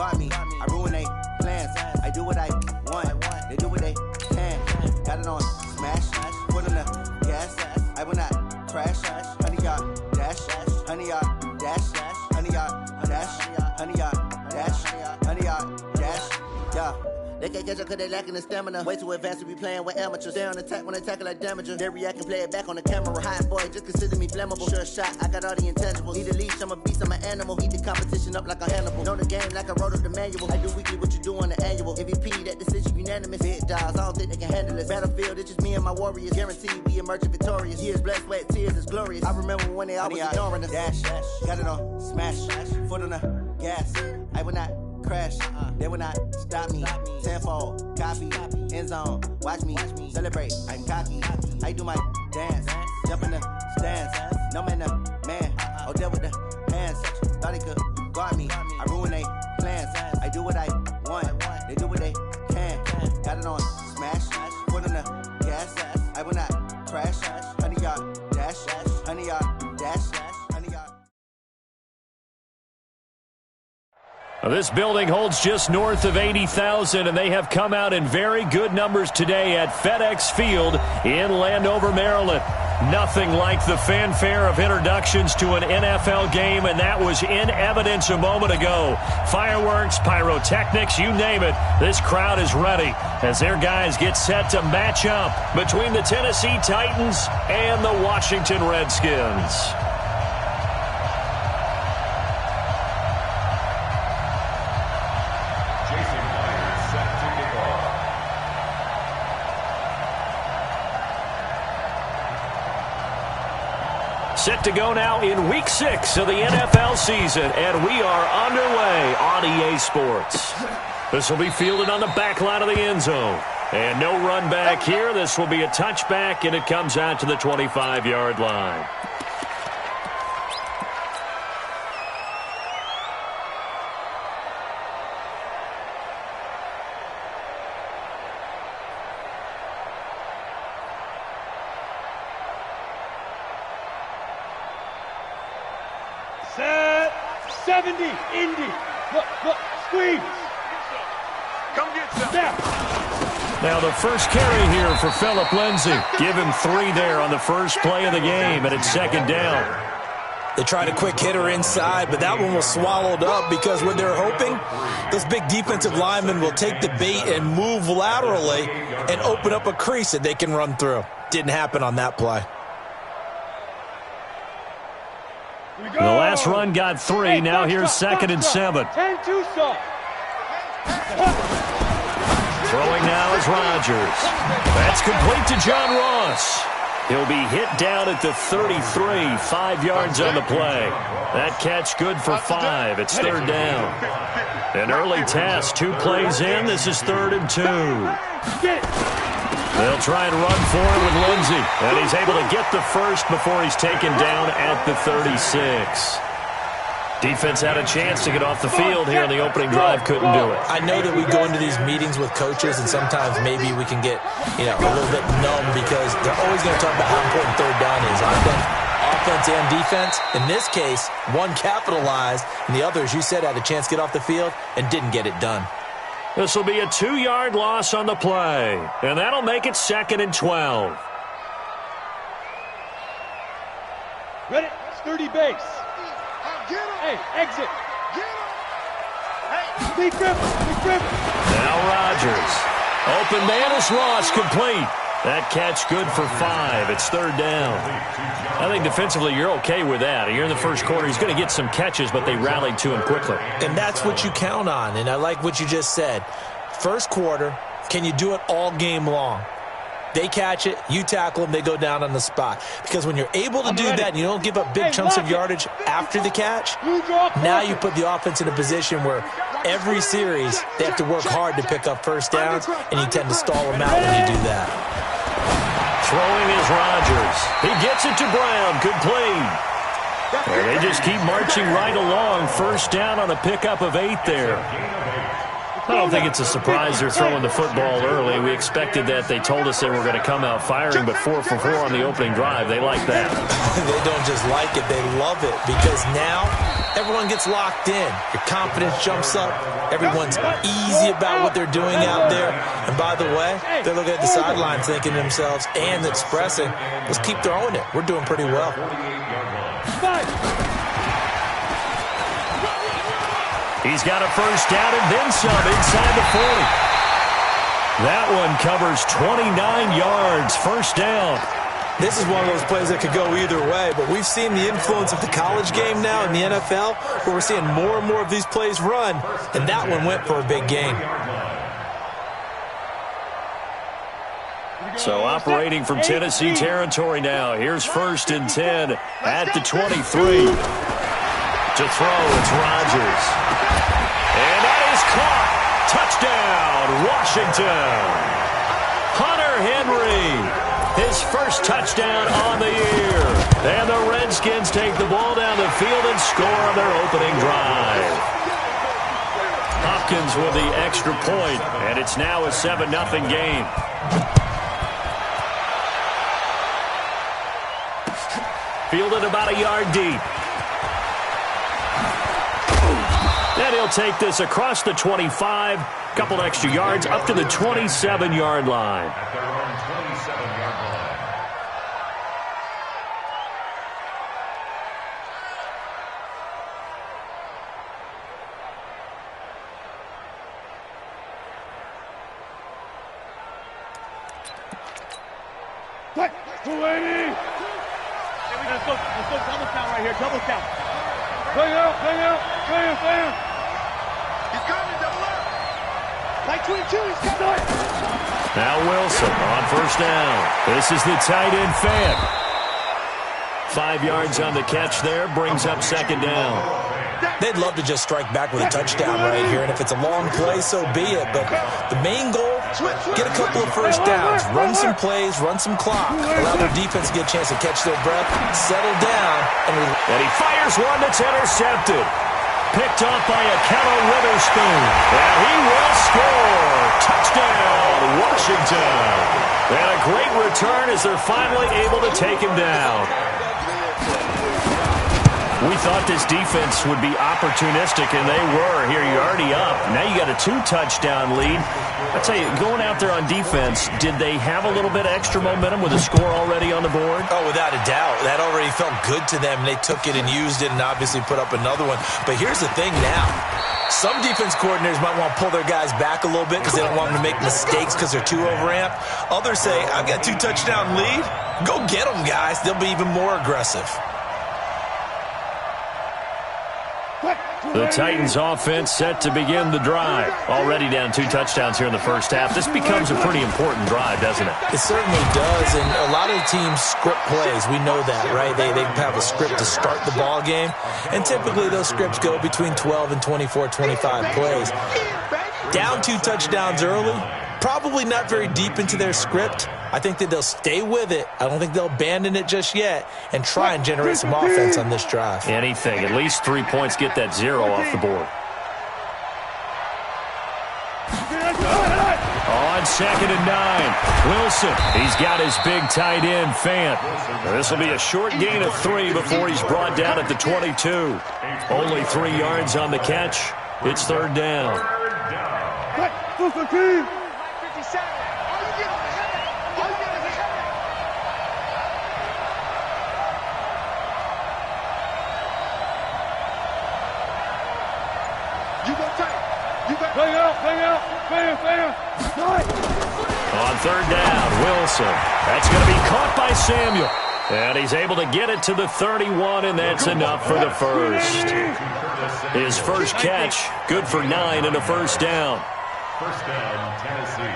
guard me. I ruin they plans. I do what I want. They do what they can. Got it on smash. Put on the gas. I will not crash. 100-yard dash. 100-yard dash. 100-yard dash. 100-yard dash. 100-yard dash. Yeah. They can't catch up cause they lacking the stamina. Way too advanced to be playing with amateurs. Stay on attack when they tackle like damager. They react and play it back on the camera. Hot boy, just consider me flammable. Sure shot, I got all the intangibles. Need a leash, I'm a beast, I'm an animal. Eat the competition up like a Hannibal. Know the game like I wrote up the manual. I do weekly what you do on the annual. MVP, that decision unanimous. Big dogs, I don't think they can handle this. Battlefield, it's just me and my warriors. Guaranteed we emerge victorious. Years, blood, sweat, tears, it's glorious. I remember when they always ignoring us. Dash, got it on smash. Foot on the gas. I will not crash, they will not stop me. Tenfold, copy, end zone, watch me celebrate. I'm cocky, I do my dance, jump in the stands. No man, the man, oh there with the hands. Thought he could guard me, I ruin they plans. I do what I want, they do what they can. Got it on smash, foot on the gas. I will not crash, 100-yard dash, 100-yard dash, 100-yard. This building holds just north of 80,000, and they have come out in very good numbers today at FedEx Field in Landover, Maryland. Nothing like the fanfare of introductions to an NFL game, and that was in evidence a moment ago. Fireworks, pyrotechnics, you name it. This crowd is ready as their guys get set to match up between the Tennessee Titans and the Washington Redskins. Set to go now in Week 6 of the NFL season, and we are underway on EA Sports. This will be fielded on the back line of the end zone. And no run back here. This will be a touchback, and it comes out to the 25-yard line. Set 70, Indy. Look, squeeze. Come get some. Now the first carry here for Phillip Lindsay. Give him 3 there on the first play of the game, and it's second down. They tried a quick hitter inside, but that one was swallowed up because what they're hoping, those big defensive linemen will take the bait and move laterally and open up a crease that they can run through. Didn't happen on that play. The last run got 3. Now here's second and 7. 10-2 soft. Throwing now is Rodgers. That's complete to John Ross. He'll be hit down at the 33, 5 yards on the play. That catch good for 5. It's third down. An early test, 2 plays in. This is 3rd and 2. They'll try and run for it with Lindsay, and he's able to get the first before he's taken down at the 36. Defense had a chance to get off the field here in the opening drive, couldn't do it. I know that we go into these meetings with coaches, and sometimes maybe we can get, a little bit numb because they're always going to talk about how important third down is. Offense and defense. In this case, one capitalized, and the other, as you said, had a chance to get off the field and didn't get it done. This will be a 2-yard loss on the play, and that'll make it 2nd and 12. Ready? It's 30 base. Hey, exit. Big grip. Now Rodgers. Open man is Ross, complete. That catch good for 5. It's third down. I think defensively you're okay with that. You're in the first quarter. He's going to get some catches, but they rallied to him quickly. And that's what you count on, and I like what you just said. First quarter, can you do it all game long? They catch it, you tackle them, they go down on the spot. Because when you're able to do that and you don't give up big chunks of yardage after the catch, now you put the offense in a position where every series they have to work hard to pick up first downs, and you tend to stall them out when you do that. Throwing is Rodgers. He gets it to Brown. Complete. And they just keep marching right along. First down on a pickup of 8 there. I don't think it's a surprise they're throwing the football early. We expected that. They told us they were going to come out firing, but 4 for 4 on the opening drive. They like that. They don't just like it. They love it because now everyone gets locked in. Your confidence jumps up. Everyone's easy about what they're doing out there. And by the way, they're looking at the sideline thinking to themselves and expressing, let's keep throwing it. We're doing pretty well. He's got a first down and then some inside the 40. That one covers 29 yards, first down. This is one of those plays that could go either way, but we've seen the influence of the college game now in the NFL, where we're seeing more and more of these plays run, and that one went for a big gain. So operating from Tennessee territory now. Here's 1st and 10 at the 23. To throw, it's Rodgers. And that is caught. Touchdown, Washington. Hunter Henry, his first touchdown on the year. And the Redskins take the ball down the field and score on their opening drive. Hopkins with the extra point, and it's now a 7-0 game. Fielded about a yard deep. And he'll take this across the 25, couple extra yards up to the 27-yard line. At their own 27-yard line. Let's go double count right here, double count. Bring out. He's coming, double up. Like 22, he's coming. Now Wilson on first down. This is the tight end Fan. 5 yards on the catch there, brings up 2nd down. They'd love to just strike back with a touchdown right here, and if it's a long play, so be it. But the main goal, get a couple of first downs, run some plays, run some clock, allow their defense to get a chance to catch their breath, settle down. And he fires one that's intercepted. Picked off by Akello Witherspoon. And he will score. Touchdown, Washington. And a great return as they're finally able to take him down. We thought this defense would be opportunistic, and they were. Here, you're already up. Now you got a 2-touchdown lead. I tell you, going out there on defense, did they have a little bit of extra momentum with a score already on the board? Oh, without a doubt. That already felt good to them. They took it and used it and obviously put up another one. But here's the thing now. Some defense coordinators might want to pull their guys back a little bit because they don't want them to make mistakes because they're too overamped. Others say, I've got 2-touchdown lead. Go get them, guys. They'll be even more aggressive. The Titans offense set to begin the drive. Already down 2 touchdowns here in the first half. This becomes a pretty important drive, doesn't it? It certainly does, and a lot of teams script plays. We know that, right? They have a script to start the ball game, and typically those scripts go between 12 and 24, 25 plays. Down 2 touchdowns early, probably not very deep into their script. I think that they'll stay with it. I don't think they'll abandon it just yet and try and generate some offense on this drive. Anything. At least 3 points, get that 0 off the board. On 2nd and 9, Wilson. He's got his big tight end, Fant. This will be a short gain of 3 before he's brought down at the 22. Only 3 yards on the catch. It's 3rd down. On 3rd down, Wilson. That's going to be caught by Samuel. And he's able to get it to the 31, and that's enough for the first. His first catch, good for 9 and a first down. First down, Tennessee.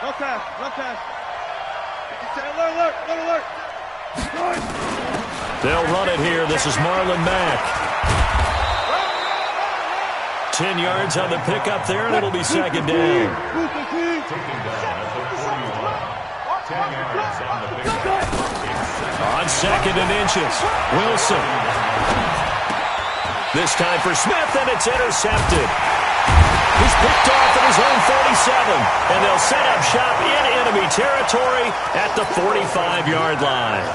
No pass. Alert. They'll run it here. This is Marlon Mack. 10 yards on the pickup there, and it'll be 2nd down. Taking down at the 41. 10 yards on the pickup. On 2nd and inches, Wilson. This time for Smith, and it's intercepted. He's picked off at his own 47, and they'll set up shop in enemy territory at the 45-yard line.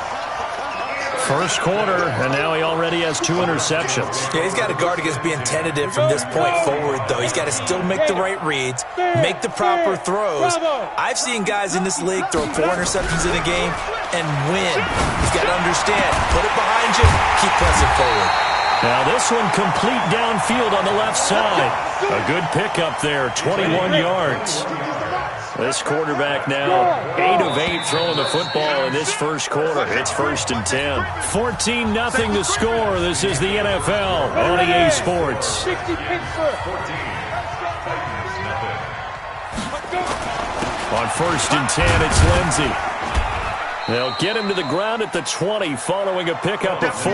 First quarter, and now he already has 2 interceptions. Yeah, he's got to guard against being tentative from this point forward, though. He's got to still make the right reads, make the proper throws. I've seen guys in this league throw 4 interceptions in a game and win. He's got to understand, put it behind you, keep pressing forward. Now this one complete downfield on the left side. A good pickup there, 21 yards. This quarterback now 8 of 8 throwing the football in this first quarter. It's 1st and 10. 14-0 the score. This is the NFL on EA Sports. On 1st and 10, it's Lindsey. They'll get him to the ground at the 20 following a pickup of 4.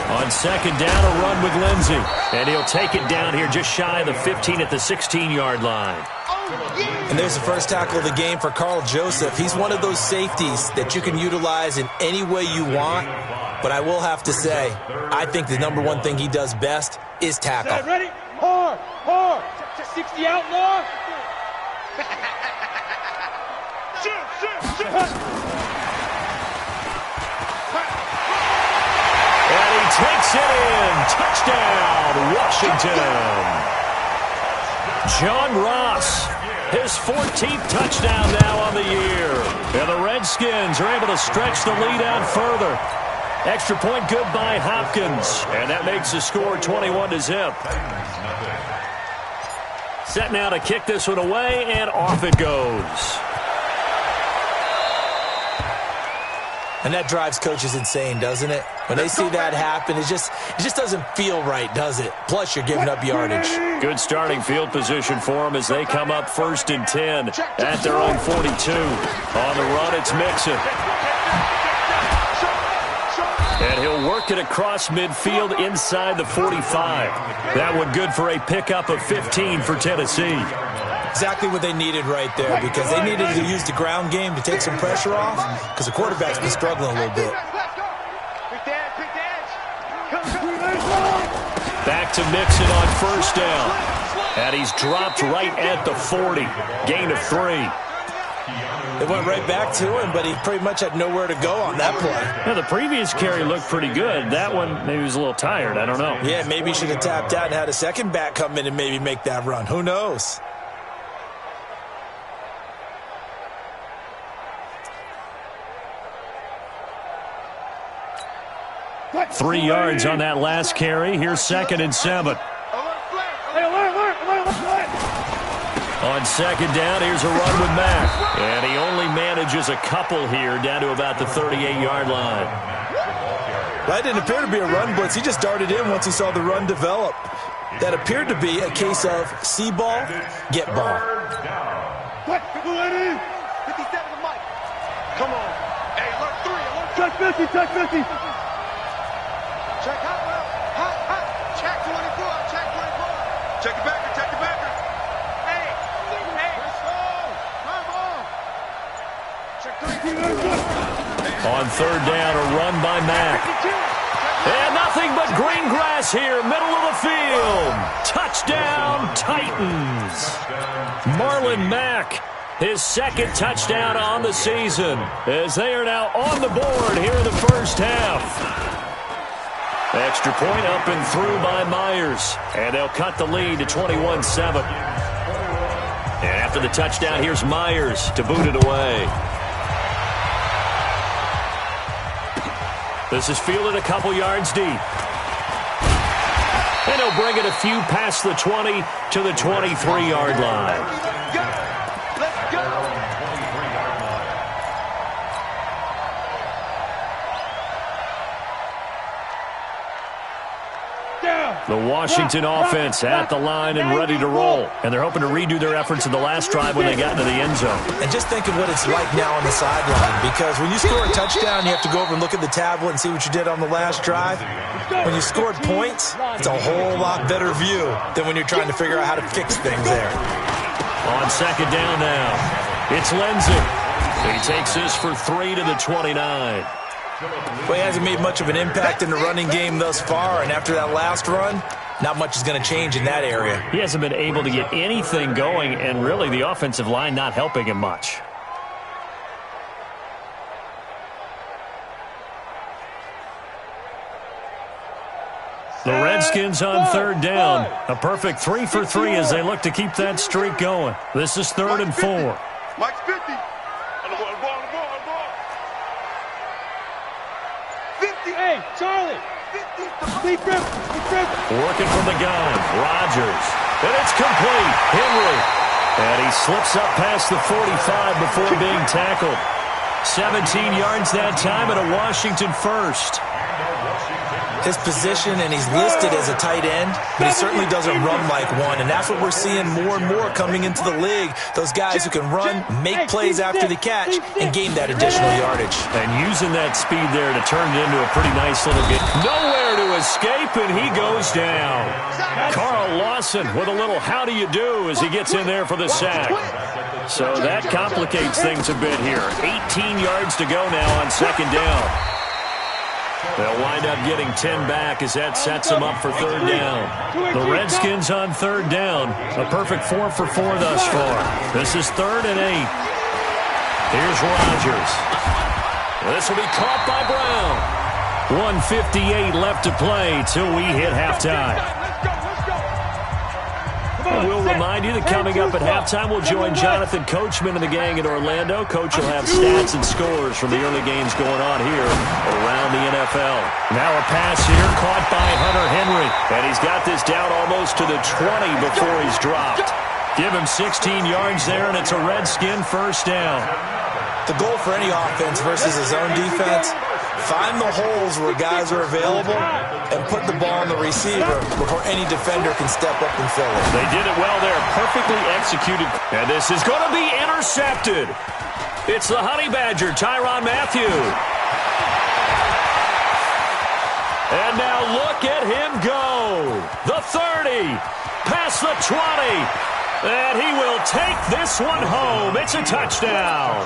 On 2nd down, a run with Lindsey. And he'll take it down here just shy of the 15 at the 16-yard line. And there's the first tackle of the game for Carl Joseph. He's one of those safeties that you can utilize in any way you want. But I will have to say, I think the number one thing he does best is tackle. Ready? Hard. 60 outlaw. And he takes it in. Touchdown, Washington. John Ross, his 14th touchdown now on the year. And the Redskins are able to stretch the lead out further. Extra point good by Hopkins. And that makes the score 21-0. Set now to kick this one away, and off it goes. And that drives coaches insane, doesn't it? When they see that happen, it just doesn't feel right, does it? Plus, you're giving up yardage. Good starting field position for them as they come up 1st and 10 at their own 42. On the run, it's Mixon. And he'll work it across midfield inside the 45. That one good for a pickup of 15 for Tennessee. Exactly what they needed right there, because they needed to use the ground game to take some pressure off, because the quarterback's been struggling a little bit. Back to Mixon on 1st down. And he's dropped right at the 40. Gain of 3. They went right back to him, but he pretty much had nowhere to go on that play. Yeah, the previous carry looked pretty good. That one, maybe he was a little tired. I don't know. Yeah, maybe he should have tapped out and had a second back come in and maybe make that run. Who knows? Three yards on that last carry. Here's 2nd and 7. On 2nd down, here's a run with Mack. And he only manages a couple here down to about the 38-yard line. That didn't appear to be a run blitz. He just darted in once he saw the run develop. That appeared to be a case of see ball, get ball. 57 to Mike. Come on. Hey, alert 3. Check 50. Check hot. Check 24. Check the backer. Hey. On 3rd down, a run by Mack. And nothing but green grass here, middle of the field. Touchdown, Titans. Marlon Mack, his 2nd touchdown on the season, as they are now on the board here in the first half. Extra point up and through by Myers. And they'll cut the lead to 21-7. And after the touchdown, here's Myers to boot it away. This is fielded a couple yards deep. And he'll bring it a few past the 20 to the 23-yard line. The Washington offense at the line and ready to roll. And they're hoping to redo their efforts in the last drive when they got into the end zone. And just think of what it's like now on the sideline. Because when you score a touchdown, you have to go over and look at the tablet and see what you did on the last drive. When you scored points, it's a whole lot better view than when you're trying to figure out how to fix things there. On 2nd down now, it's Lindsey. He takes this for 3 to the 29. Well, he hasn't made much of an impact in the running game thus far, and after that last run, not much is going to change in that area. He hasn't been able to get anything going, and really the offensive line not helping him much. The Redskins on third down. A perfect 3 for 3 as they look to keep that streak going. This is 3rd and 4. Mike's 50. On the ball. 50. Hey, Charlie. 50. Deep rip. Working from the gun. Rodgers. And it's complete. Henry. And he slips up past the 45 before being tackled. 17 yards that time and a Washington first. His position, and he's listed as a tight end, but he certainly doesn't run like one, and that's what we're seeing more and more coming into the league. Those guys who can run, make plays after the catch, and gain that additional yardage. And using that speed there to turn it into a pretty nice little get. Nowhere to escape, and he goes down. Carl Lawson with a little how do you do as he gets in there for the sack. So that complicates things a bit here. 18 yards to go now on second down. They'll wind up getting 10 back as that sets them up for third down. The Redskins on third down. A perfect 4 for 4 thus far. This is 3rd and 8. Here's Rodgers. This will be caught by Brown. 1:58 left to play till we hit halftime. We'll remind you that coming up at halftime, we'll join Jonathan Coachman and the gang in Orlando. Coach will have stats and scores from the early games going on here around the NFL. Now a pass here caught by Hunter Henry. And he's got this down almost to the 20 before he's dropped. Give him 16 yards there, and it's a Redskin first down. The goal for any offense versus his own defense, find the holes where guys are available and put the ball on the receiver before any defender can step up and fill it. They did it well there, perfectly executed. And this is going to be intercepted. It's the Honey Badger, Tyrann Mathieu. And now look at him go. The 30, past the 20. And he will take this one home. It's a touchdown.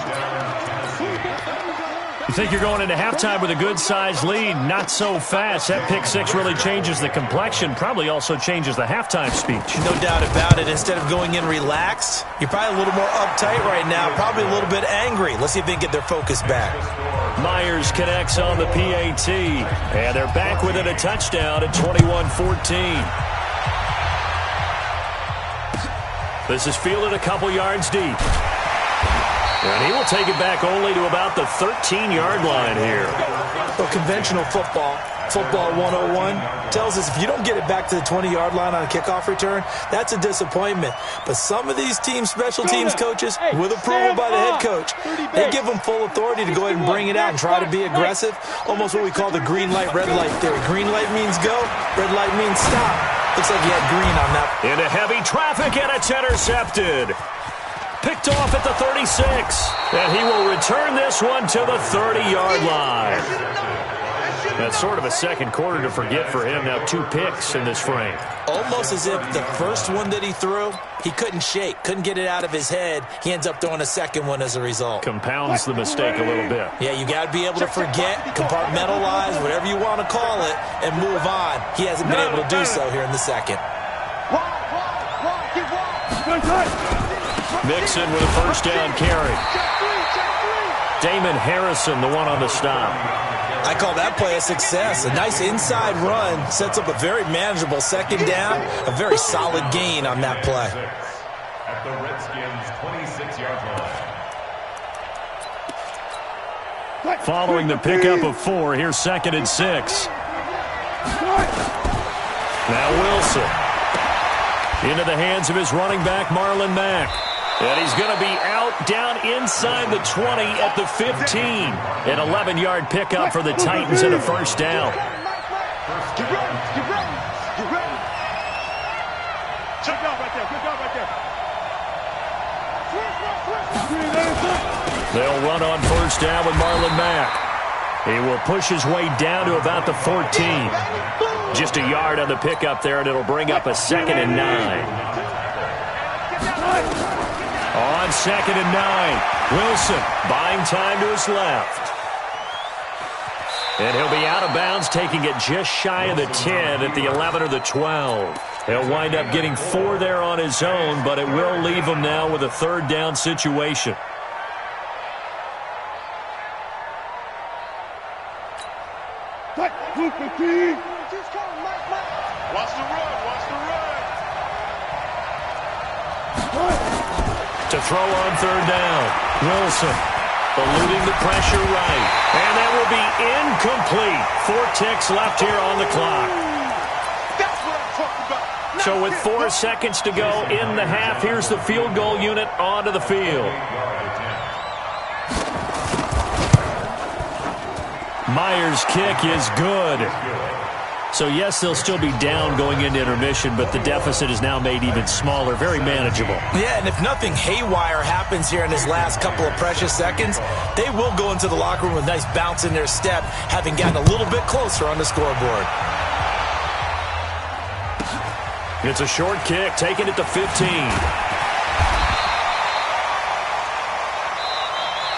You think you're going into halftime with a good-sized lead. Not so fast. That pick six really changes the complexion. Probably also changes the halftime speech. No doubt about it. Instead of going in relaxed, you're probably a little more uptight right now. Probably a little bit angry. Let's see if they can get their focus back. Myers connects on the PAT. And they're back within a touchdown at 21-14. This is fielded a couple yards deep. And he will take it back only to about the 13-yard line here. Well, conventional football 101, tells us if you don't get it back to the 20-yard line on a kickoff return, that's a disappointment. But some of these special teams coaches, with approval by the head coach, they give them full authority to go ahead and bring it out and try to be aggressive. Almost what we call the green light, red light theory. Green light means go, red light means stop. Looks like you had green on that. Into heavy traffic, and it's intercepted. Picked off at the 36. And he will return this one to the 30-yard line. That's sort of a second quarter to forget for him. Now 2 picks in this frame. Almost as if the first one that he threw, he couldn't shake, couldn't get it out of his head. He ends up throwing a second one as a result. Compounds the mistake a little bit. Yeah, you got to be able to forget, compartmentalize, whatever you want to call it, and move on. He hasn't been able to do so here in the second. Mixon with a first down carry. Damon Harrison, the one on the stop. I call that play a success. A nice inside run sets up a very manageable second down, a very solid gain on that play. At the Redskins' 26-yard line. Following the pickup of 4, here's 2nd and 6. Now Wilson. Into the hands of his running back, Marlon Mack. And he's going to be out down inside the 20 at the 15. An 11-yard pickup for the Titans and a first down. Get ready. Check out right there. They'll run on first down with Marlon Mack. He will push his way down to about the 14. Just a yard on the pickup there, and it'll bring up a 2nd and 9. On 2nd and 9. Wilson buying time to his left. And he'll be out of bounds, taking it just shy of the 10 at the 11 or the 12. He'll wind up getting 4 there on his own, but it will leave him now with a third down situation. Watch the run. To throw on third down. Wilson eluding the pressure right. And that will be incomplete. 4 ticks left here on the clock. That's what I'm talking about. So with 4 seconds to go in the half, here's the field goal unit onto the field. Myers' kick is good. So, yes, they'll still be down going into intermission, but the deficit is now made even smaller, very manageable. Yeah, and if nothing haywire happens here in his last couple of precious seconds, they will go into the locker room with a nice bounce in their step, having gotten a little bit closer on the scoreboard. It's a short kick, taking it to 15.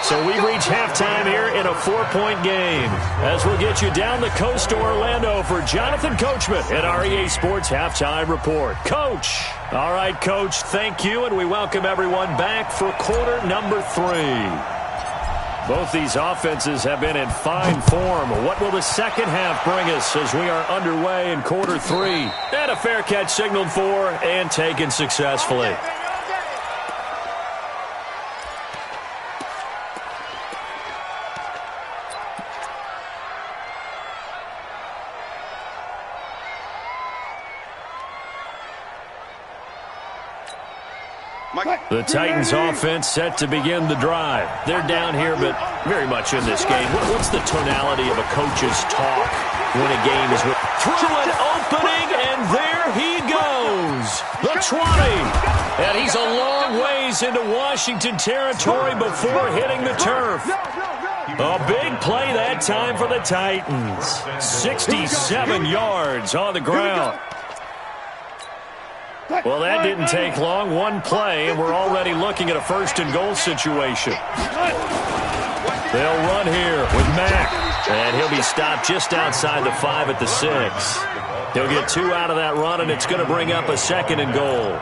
So we reach halftime here in a 4-point game. As we'll get you down the coast to Orlando for Jonathan Coachman at REA Sports Halftime Report. Coach. All right, Coach, thank you, and we welcome everyone back for quarter number 3. Both these offenses have been in fine form. What will the second half bring us as we are underway in quarter 3? And a fair catch signaled for and taken successfully. The Titans offense set to begin the drive. They're down here, but very much in this game. What's the tonality of a coach's talk when a game is through an opening, and there he goes. The 20. And he's a long ways into Washington territory before hitting the turf. A big play that time for the Titans. 67 yards on the ground. Well, that didn't take long. One play, and we're already looking at a 1st and goal situation. They'll run here with Mack, and he'll be stopped just outside the 5 at the 6. He'll get 2 out of that run, and it's going to bring up a 2nd and goal.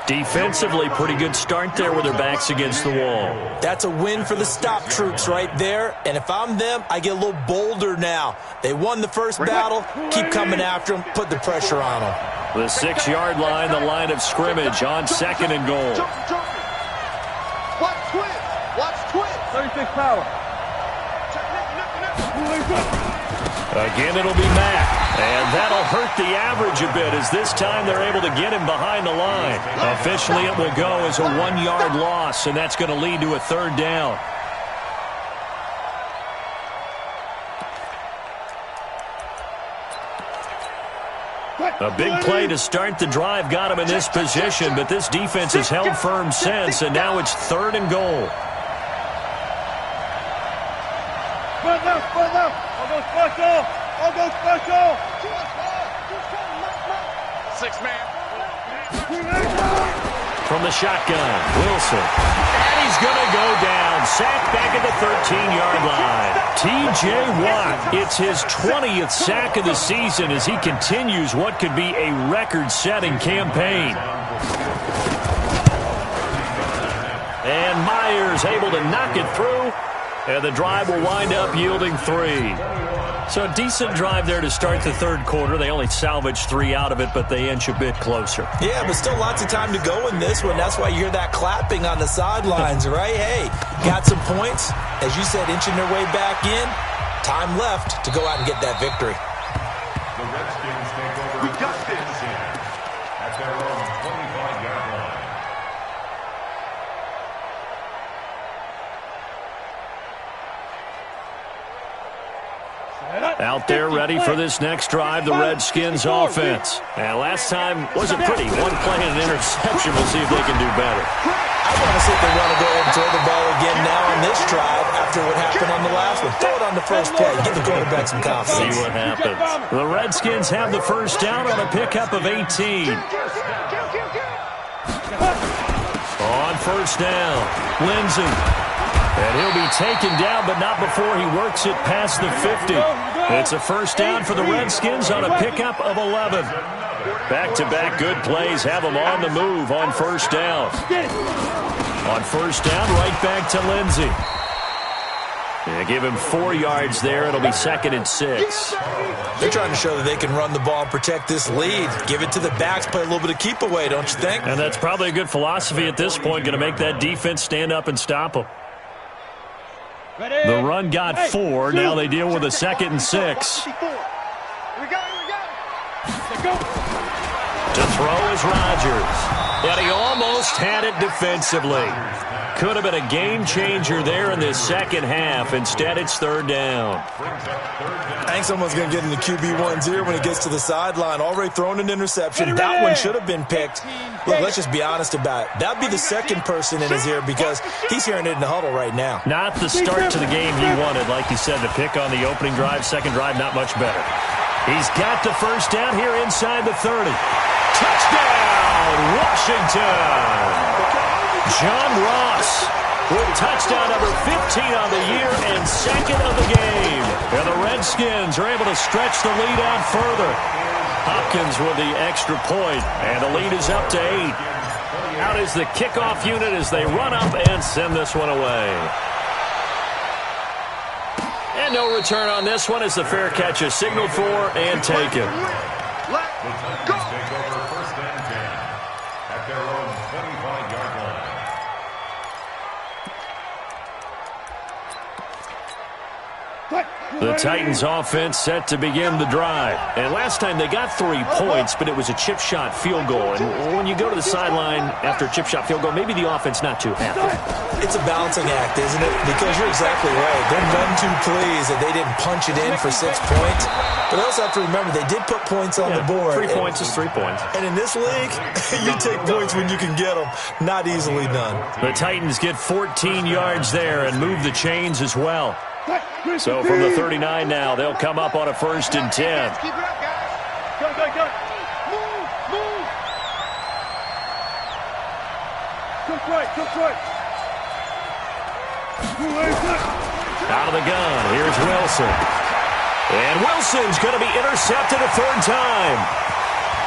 Defensively, pretty good start there with their backs against the wall. That's a win for the stop troops right there. And if I'm them, I get a little bolder now. They won the first battle. Keep coming after them. Put the pressure on them. The 6-yard line, the line of scrimmage on 2nd and goal. Watch twist. 36 power. Again, it'll be Mack. And that'll hurt the average a bit as this time they're able to get him behind the line. Officially, it will go as a 1-yard loss, and that's going to lead to a 3rd down. A big play to start the drive got him in this position, but this defense has held firm since, and now it's 3rd and goal. Front left. I'll go special. 6-man. From the shotgun, Wilson. And he's going to go down. Sacked back at the 13-yard line. T.J. Watt, it's his 20th sack of the season as he continues what could be a record-setting campaign. And Myers able to knock it through. And the drive will wind up yielding 3. So a decent drive there to start the 3rd quarter. They only salvaged 3 out of it, but they inch a bit closer. Yeah, but still lots of time to go in this one. That's why you hear that clapping on the sidelines, right? Hey, got some points. As you said, inching their way back in. Time left to go out and get that victory. The Redskins take over. We got this at their own 25-yard line. Out there ready for this next drive, the Redskins offense. And last time wasn't pretty. One play and an interception. We'll see if they can do better. I want to see if they want to go ahead and throw the ball again now on this drive after what happened on the last one. Throw it on the first play. Give the quarterback some confidence. See what happens. The Redskins have the first down on a pickup of 18. On first down, Lindsey. And he'll be taken down, but not before he works it past the 50. It's a first down for the Redskins on a pickup of 11. Back-to-back good plays have them on the move on first down. On first down, right back to Lindsey. Yeah, give him 4 yards there. It'll be 2nd and 6. They're trying to show that they can run the ball and protect this lead. Give it to the backs, play a little bit of keep away, don't you think? And that's probably a good philosophy at this point, going to make that defense stand up and stop them. The run got 4. Now they deal with a 2nd and 6. To throw is Rodgers. And he almost had it defensively. Could have been a game changer there in this second half. Instead, it's 3rd down. I think someone's going to get in the QB1's ear when he gets to the sideline. Already thrown an interception. That one should have been picked. Look, let's just be honest about it. That would be the second person in his ear because he's hearing it in the huddle right now. Not the start to the game he wanted. Like you said, the pick on the opening drive, second drive, not much better. He's got the first down here inside the 30. Touchdown, Washington! John Ross with touchdown number 15 on the year and 2nd of the game. And the Redskins are able to stretch the lead out further. Hopkins with the extra point, and the lead is up to 8. Out is the kickoff unit as they run up and send this one away. And no return on this one as the fair catch is signaled for and taken. Let's go. Take over 1st and 10 at their own 25-yard line. The Titans offense set to begin the drive. And last time they got 3 points, but it was a chip shot field goal. And when you go to the sideline after a chip shot field goal, maybe the offense not too happy. It's a balancing act, isn't it? Because you're exactly right. They're none too pleased that they didn't punch it in for 6 points. But they also have to remember they did put points on the board. 3 points is 3 points. And in this league, you take points when you can get them. Not easily done. The Titans get 14 yards there and move the chains as well. So from the 39 now, they'll come up on a 1st and 10. Keep it up, guys. Go. Move. Cook right. Out of the gun, here's Wilson. And Wilson's going to be intercepted a 3rd time.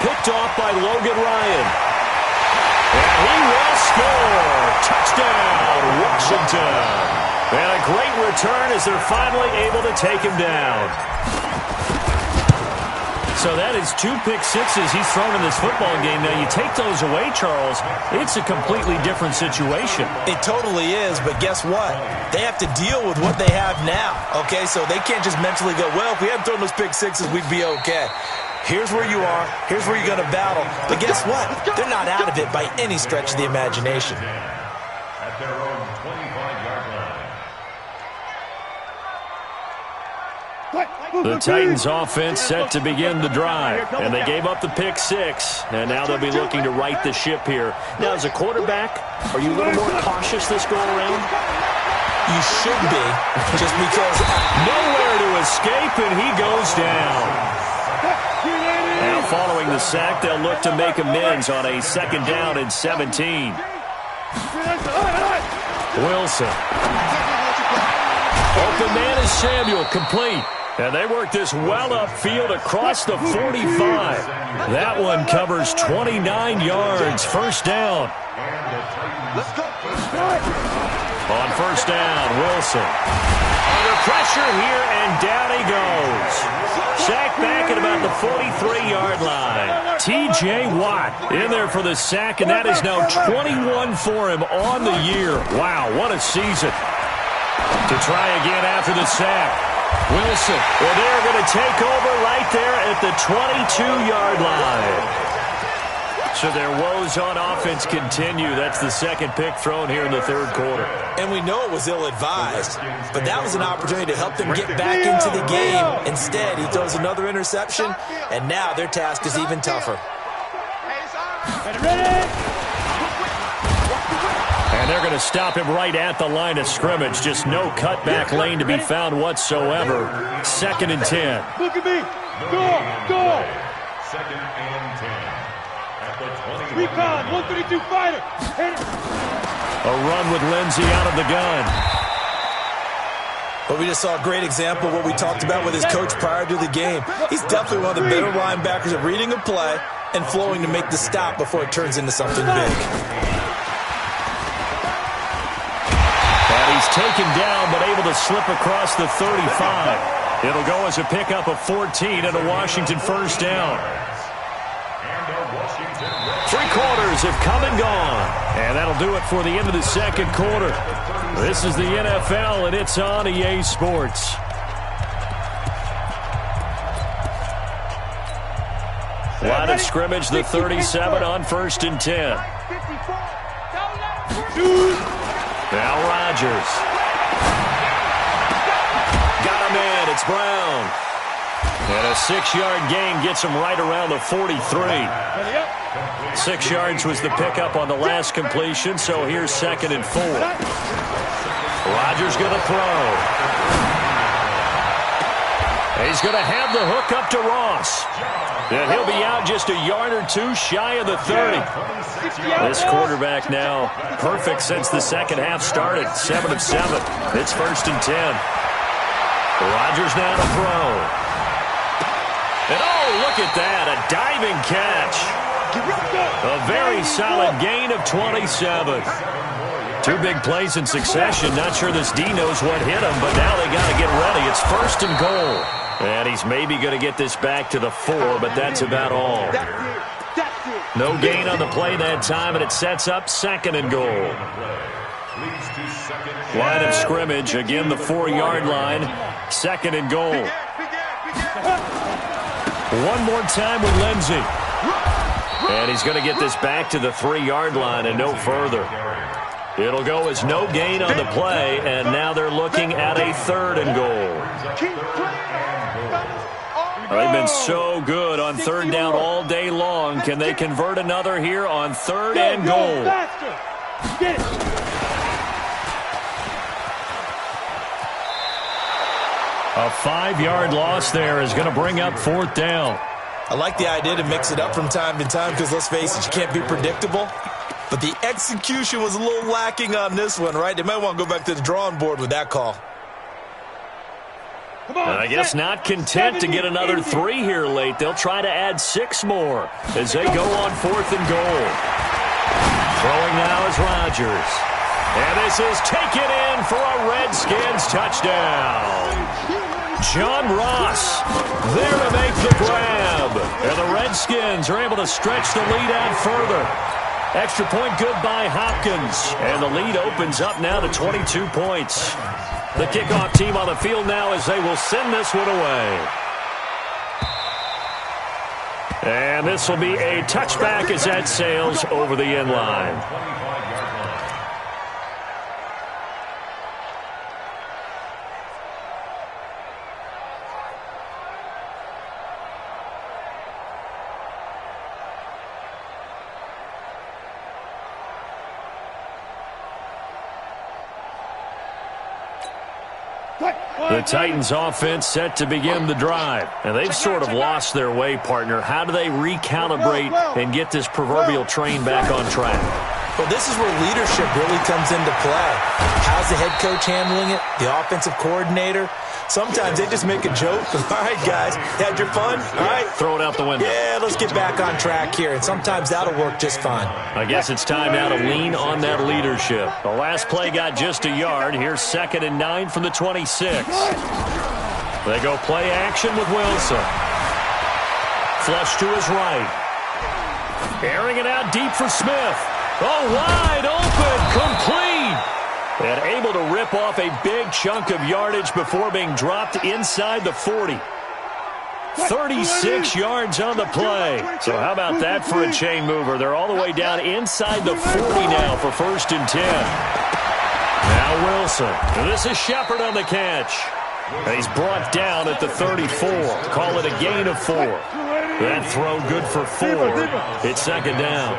Picked off by Logan Ryan. And he will score. Touchdown, Washington. And a great return as they're finally able to take him down. So that is 2 pick sixes he's thrown in this football game. Now, you take those away, Charles, it's a completely different situation. It totally is, but guess what? They have to deal with what they have now, okay? So they can't just mentally go, well, if we hadn't thrown those pick sixes, we'd be okay. Here's where you are. Here's where you're going to battle. But guess what? They're not out of it by any stretch of the imagination. At their own 25-yard line. The Titans offense set to begin the drive, and they gave up the pick 6, and now they'll be looking to right the ship here. Now, as a quarterback, are you a little more cautious this go around? You should be, just because nowhere to escape, and he goes down. Now, following the sack, they'll look to make amends on a 2nd down and 17. Wilson. Open man is Samuel, complete. And they work this well upfield across the 45. That one covers 29 yards. 1st down. On 1st down, Wilson. Under pressure here, and down he goes. Sacked back at about the 43-yard line. T.J. Watt in there for the sack, and that is now 21 for him on the year. Wow, what a season. To try again after the sack. Wilson, well, they're going to take over right there at the 22-yard line. So their woes on offense continue. That's the 2nd pick thrown here in the 3rd quarter. And we know it was ill-advised, but that was an opportunity to help them get back into the game. Instead, he throws another interception, and now their task is even tougher. And they're going to stop him right at the line of scrimmage. Just no cutback lane to be found whatsoever. 2nd and 10. Look at me. Go. 2nd and 10. At the 21. Recon, 132 fighter. A run with Lindsey out of the gun. But we just saw a great example of what we talked about with his coach prior to the game. He's definitely one of the better linebackers at reading a play and flowing to make the stop before it turns into something big. And he's taken down, but able to slip across the 35. It'll go as a pickup of 14 and a Washington first down. 3 quarters have come and gone. And that'll do it for the end of the second quarter. This is the NFL, and it's on EA Sports. Line of scrimmage, the 37 on 1st and 10. Now Rodgers. Got him in. It's Brown. And a 6-yard gain gets him right around the 43. 6 yards was the pickup on the last completion, so here's 2nd and 4. Rodgers going to throw. He's going to have the hook up to Ross. And he'll be out just a yard or 2 shy of the 30. This quarterback now perfect since the second half started. 7 of 7. It's 1st and 10. Rodgers now to throw. And oh, look at that, a diving catch. A very solid gain of 27. 2 big plays in succession. Not sure this D knows what hit him, but now they got to get ready. It's 1st and goal. And he's maybe going to get this back to the 4, but that's about all. No gain on the play that time, and it sets up 2nd and goal. Line of scrimmage, again the 4-yard line. 2nd and goal. One more time with Lindsey. And he's going to get this back to the 3-yard line and no further. It'll go as no gain on the play, and now they're looking at a 3rd and goal. They've been so good on 3rd down all day long. Can they convert another here on 3rd and goal? A 5-yard loss there is going to bring up 4th down. I like the idea to mix it up from time to time because, let's face it, you can't be predictable. But the execution was a little lacking on this one, right? They might want to go back to the drawing board with that call. And I guess not content to get another 3 here late. They'll try to add 6 more as they go on 4th and goal. Throwing now is Rodgers. And this is taken in for a Redskins touchdown. John Ross there to make the grab. And the Redskins are able to stretch the lead out further. Extra point good by Hopkins. And the lead opens up now to 22 points. The kickoff team on the field now as they will send this one away. And this will be a touchback as that sails over the end line. The Titans offense set to begin the drive. And they've sort of lost their way, partner. How do they recalibrate and get this proverbial train back on track? Well, this is where leadership really comes into play. How's the head coach handling it? The offensive coordinator? Sometimes they just make a joke. All right, guys, had your fun? All right. Throw it out the window. Yeah, let's get back on track here. And sometimes that'll work just fine. I guess it's time now to lean on that leadership. The last play got just a yard. Here's 2nd and 9 from the 26. They go play action with Wilson. Flush to his right. Airing it out deep for Smith. Oh, wide open, complete. And able to rip off a big chunk of yardage before being dropped inside the 40. 36 yards on the play. So how about that for a chain mover? They're all the way down inside the 40 now for 1st and 10. Now Wilson. And this is Shepard on the catch. And he's brought down at the 34. Call it a gain of 4. That throw good for 4. It's 2nd down.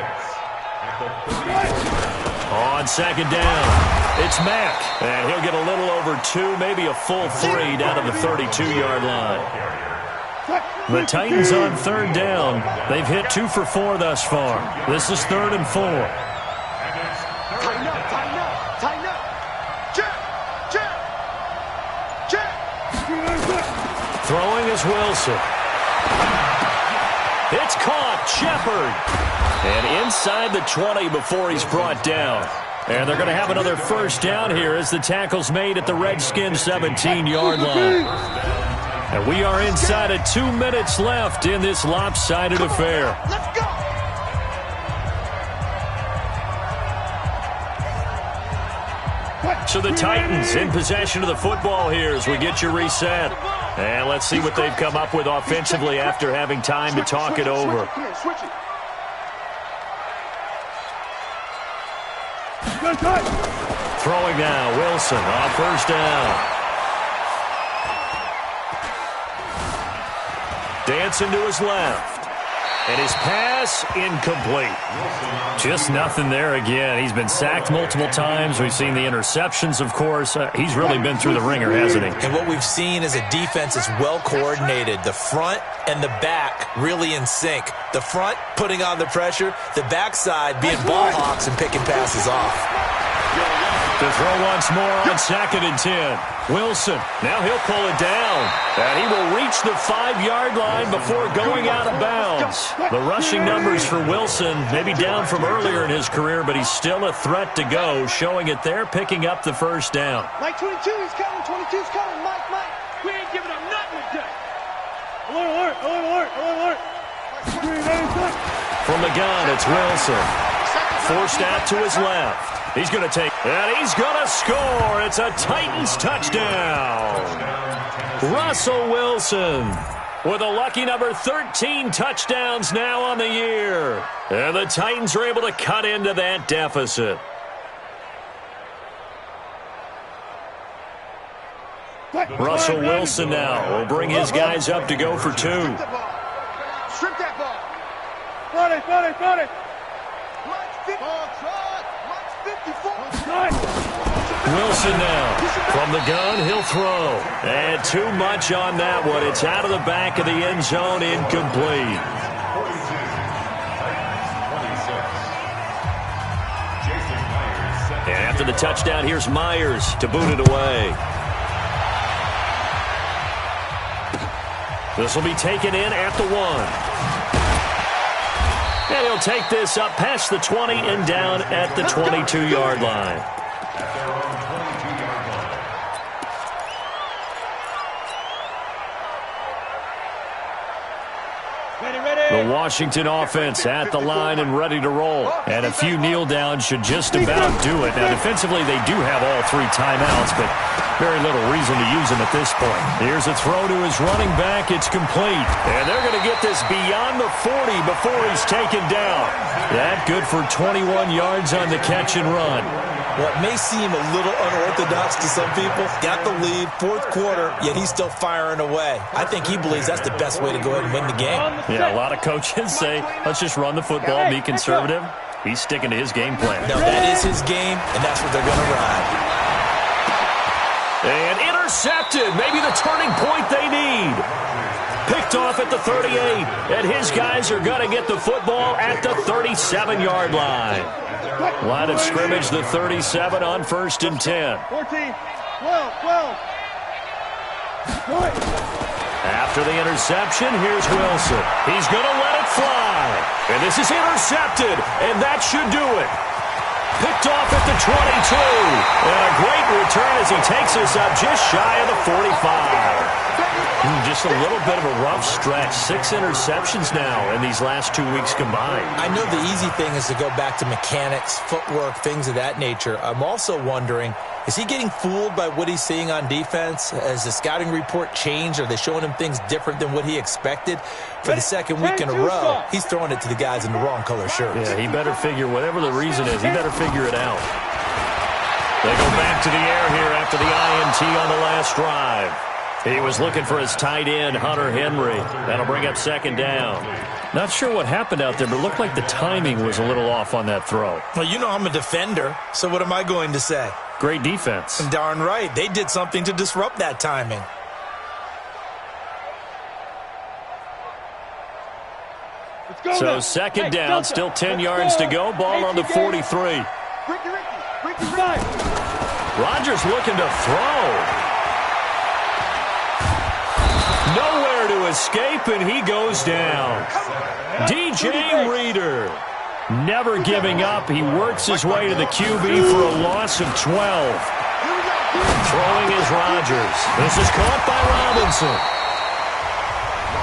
On 2nd down, it's Mack. And he'll get a little over 2, maybe a full 3 down to the 32-yard line. The Titans on 3rd down. They've hit 2 for 4 thus far. This is 3rd and 4. Throwing is Wilson. It's caught. Shepard. And inside the 20 before he's brought down. And they're going to have another first down here as the tackle's made at the Redskins 17-yard line. And we are inside of 2 minutes left in this lopsided affair. Let's go. So the Titans in possession of the football here as we get you reset. And let's see what they've come up with offensively after having time to talk it over. Throwing now, Wilson on first down. Dancing to his left. And his pass incomplete. Just nothing there again. He's been sacked multiple times. We've seen the interceptions, of course. He's really been through the ringer, hasn't he? And what we've seen is a defense that's well coordinated. The front and the back really in sync. The front putting on the pressure. The backside being ball hawks and picking passes off. To throw once more on 2nd and 10. Wilson, now he'll pull it down. And he will reach the 5-yard line before going out of bounds. The rushing numbers for Wilson, maybe down from earlier in his career, but he's still a threat to go, showing it there, picking up the first down. Mike 22, he's coming. 22's coming. Mike. We ain't giving up nothing today. Alert. From the gun, it's Wilson. Forced out to his left. He's going to take, and he's going to score. It's a Titans touchdown. Russell Wilson with a lucky number 13 touchdowns now on the year. And the Titans are able to cut into that deficit. Russell Wilson now will bring his guys up to go for 2. Strip that ball. Run it. Wilson now from the gun, he'll throw. And too much on that one. It's out of the back of the end zone, incomplete. And after the touchdown, here's Myers to boot it away. This will be taken in at the 1. And he'll take this up past the 20 and down at the 22-yard line. The Washington offense at the line and ready to roll. And a few kneel downs should just about do it. Now, defensively, they do have all 3 timeouts, but very little reason to use them at this point. Here's a throw to his running back. It's complete. And they're going to get this beyond the 40 before he's taken down. That good for 21 yards on the catch and run. What may seem a little unorthodox to some people, got the lead, 4th quarter, yet he's still firing away. I think he believes that's the best way to go ahead and win the game. Yeah, a lot of coaches say, let's just run the football, be conservative. He's sticking to his game plan. No, that is his game, and that's what they're going to ride. And intercepted. Maybe the turning point they need. Picked off at the 38. And his guys are going to get the football at the 37-yard line. Line of scrimmage, the 37 on 1st and 10. 14, 12. After the interception, here's Wilson. He's going to let it fly. And this is intercepted. And that should do it. Picked off at the 22. And a great return as he takes us up just shy of the 45. Just a little bit of a rough stretch. 6 interceptions now in these last 2 weeks combined. I know the easy thing is to go back to mechanics, footwork, things of that nature. I'm also wondering, is he getting fooled by what he's seeing on defense? Has the scouting report changed? Are they showing him things different than what he expected? For the 2nd week in a row, he's throwing it to the guys in the wrong color shirts. Yeah, he better figure, whatever the reason is, he better figure it out. They go back to the air here after the INT on the last drive. He was looking for his tight end, Hunter Henry. That'll bring up 2nd down. Not sure what happened out there, but it looked like the timing was a little off on that throw. Well, you know I'm a defender, so what am I going to say? Great defense. Darn right. They did something to disrupt that timing. So 2nd down, still 10 yards to go. Ball on the 43. Rodgers looking to throw. No escape, and he goes down. DJ Reader, never giving up. He works his way to the QB for a loss of 12. Throwing is Rodgers. This is caught by Robinson.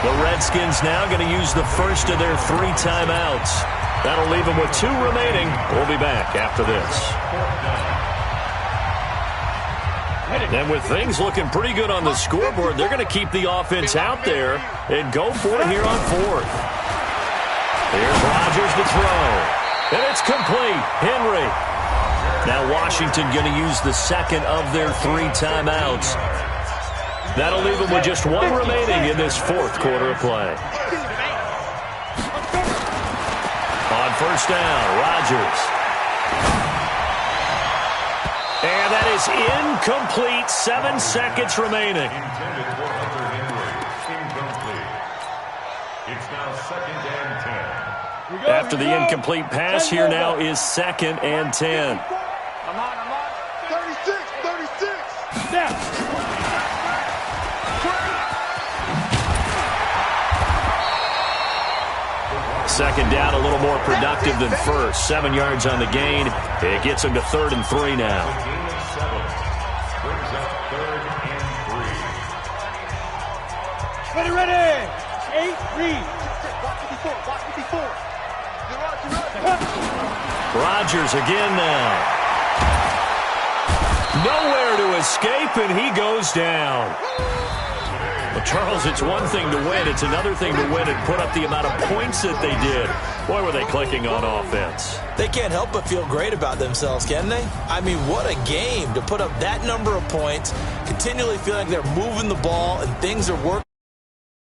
The Redskins now going to use the first of their 3 timeouts. That'll leave them with 2 remaining. We'll be back after this. And with things looking pretty good on the scoreboard, they're going to keep the offense out there and go for it here on 4th. Here's Rodgers to throw. And it's complete. Henry. Now Washington going to use the second of their 3 timeouts. That'll leave them with just 1 remaining in this 4th quarter of play. On first down, Rodgers. And that is incomplete. 7 seconds remaining. Intended for Hunter Henry. Incomplete. It's now 2nd and 10. After the incomplete pass, here now is 2nd and 10. I'm on. 36. Now. Second down, a little more productive than first. 7 yards on the gain. It gets him to 3rd and 3 now. Gain of 7. Brings up 3rd and 3. Ready. 8, read. Watch it before. You're right. Rodgers again now. Nowhere to escape, and he goes down. Well, Charles, it's one thing to win. It's another thing to win and put up the amount of points that they did. Boy, were they clicking on offense. They can't help but feel great about themselves, can they? I mean, what a game to put up that number of points, continually feeling like they're moving the ball and things are working.